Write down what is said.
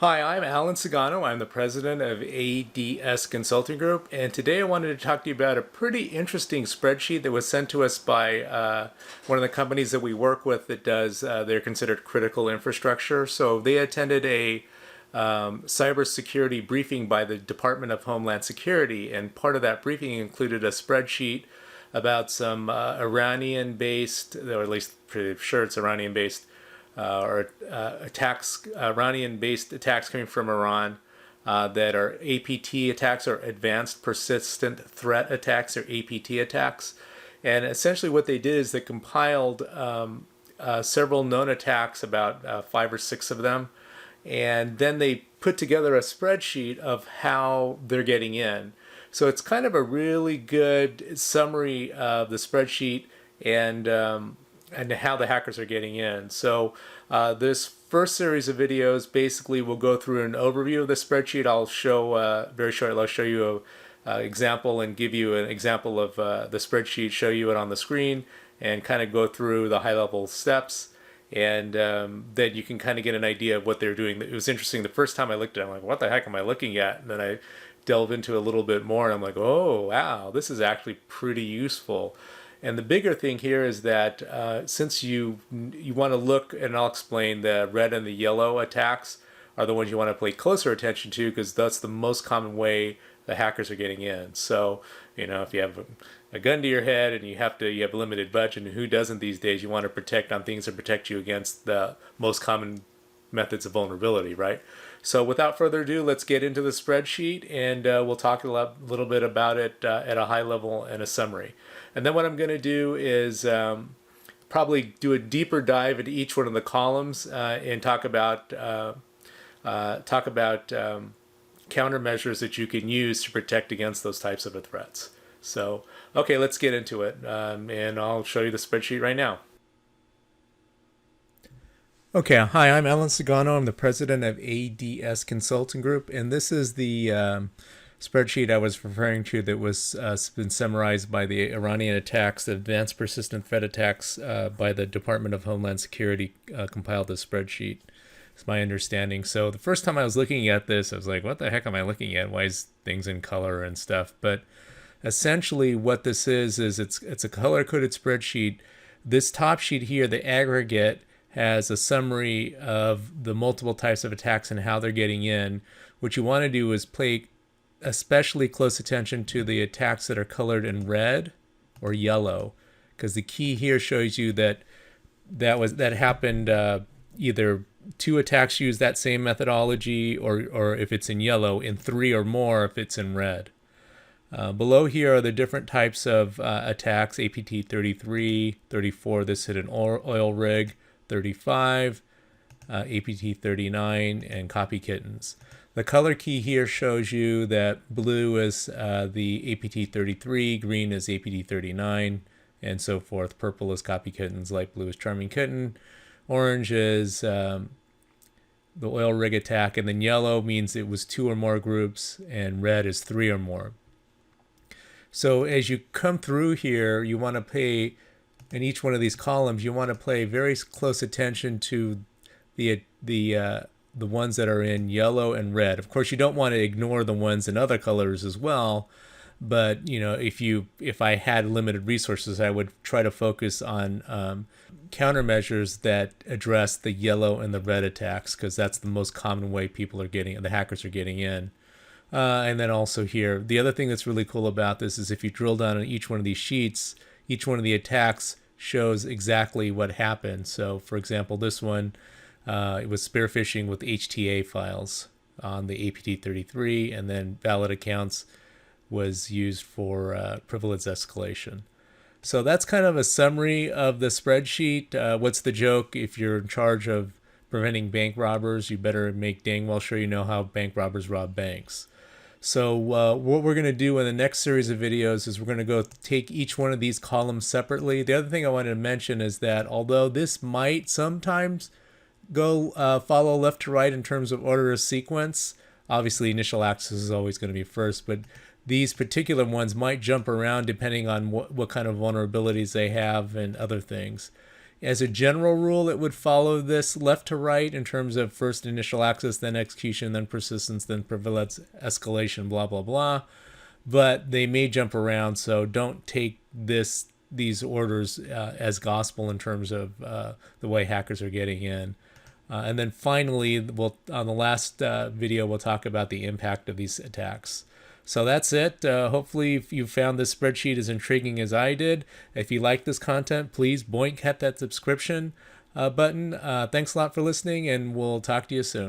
Hi, I'm Alan Sagano. I'm the president of ADS Consulting Group, and today I wanted to talk to you about a pretty interesting spreadsheet that was sent to us by one of the companies that we work with that does, they're considered critical infrastructure. So they attended a cybersecurity briefing by the Department of Homeland Security, and part of that briefing included a spreadsheet about some Iranian-based, or at least pretty sure it's Iranian-based, attacks, Iranian-based attacks coming from Iran that are APT attacks, or Advanced Persistent Threat Attacks, or APT attacks. And essentially, what they did is they compiled several known attacks, about 5 or 6 of them, and then they put together a spreadsheet of how they're getting in. So it's kind of a really good summary of the spreadsheet and how the hackers are getting in. So this first series of videos basically will go through an overview of the spreadsheet. I'll show very shortly. I'll show you an example and give you an example of the spreadsheet, show you it on the screen, and kind of go through the high-level steps. And then you can kind of get an idea of what they're doing. It was interesting. The first time I looked at it, I'm like, what the heck am I looking at? And then I delve into it a little bit more, and I'm like, oh, wow, this is actually pretty useful. And the bigger thing here is that since you want to look, and I'll explain, the red and the yellow attacks are the ones you want to pay closer attention to, because that's the most common way the hackers are getting in. So, if you have a gun to your head and you have a limited budget, and who doesn't these days, you want to protect on things that protect you against the most common methods of vulnerability, right? So without further ado, let's get into the spreadsheet, and we'll talk a little bit about it at a high level and a summary. And then what I'm going to do is probably do a deeper dive into each one of the columns and talk about countermeasures that you can use to protect against those types of threats. So, okay, let's get into it, and I'll show you the spreadsheet right now. Okay, hi, I'm Alan Sagano. I'm the president of ADS Consulting Group, and this is the spreadsheet I was referring to that was been summarized by the Iranian attacks, the Advanced Persistent Threat Attacks by the Department of Homeland Security compiled this spreadsheet. It's my understanding. So the first time I was looking at this, I was like, what the heck am I looking at? Why is things in color and stuff? But essentially what this is it's a color-coded spreadsheet. This top sheet here, the aggregate, has a summary of the multiple types of attacks and how they're getting in. What you want to do is pay especially close attention to the attacks that are colored in red or yellow, because the key here shows you that happened either 2 attacks use that same methodology, or if it's in yellow, in 3 or more if it's in red. Below here are the different types of attacks: APT 33, 34, this hit an oil rig, 35, APT 39, and copy kittens. The color key here shows you that blue is the APT 33, green is APT 39, and so forth. Purple is copy kittens, light blue is charming kitten, orange is the oil rig attack, and then yellow means it was 2 or more groups, and red is 3 or more. So as you come through here, you want to pay, in each one of these columns, you want to pay very close attention to the ones that are in yellow and red. Of course, you don't want to ignore the ones in other colors as well. But if I had limited resources, I would try to focus on countermeasures that address the yellow and the red attacks, because that's the most common way the hackers are getting in. And then also here, the other thing that's really cool about this is if you drill down on each one of these sheets, each one of the attacks shows exactly what happened. So, for example, this one, it was spear phishing with HTA files on the APT 33, and then valid accounts was used for privilege escalation. So that's kind of a summary of the spreadsheet. What's the joke? If you're in charge of preventing bank robbers, you better make dang well sure you know how bank robbers rob banks. So what we're going to do in the next series of videos is we're going to go take each one of these columns separately. The other thing I wanted to mention is that although this might sometimes go follow left to right in terms of order of sequence, obviously initial access is always going to be first, but these particular ones might jump around depending on what kind of vulnerabilities they have and other things. As a general rule, it would follow this left to right in terms of first initial access, then execution, then persistence, then prevalence, escalation, blah, blah, blah. But they may jump around, so don't take these orders as gospel in terms of the way hackers are getting in. And then finally, on the last video, we'll talk about the impact of these attacks. So that's it. Hopefully you found this spreadsheet as intriguing as I did. If you like this content, please boink, hit that subscription button. Thanks a lot for listening, and we'll talk to you soon.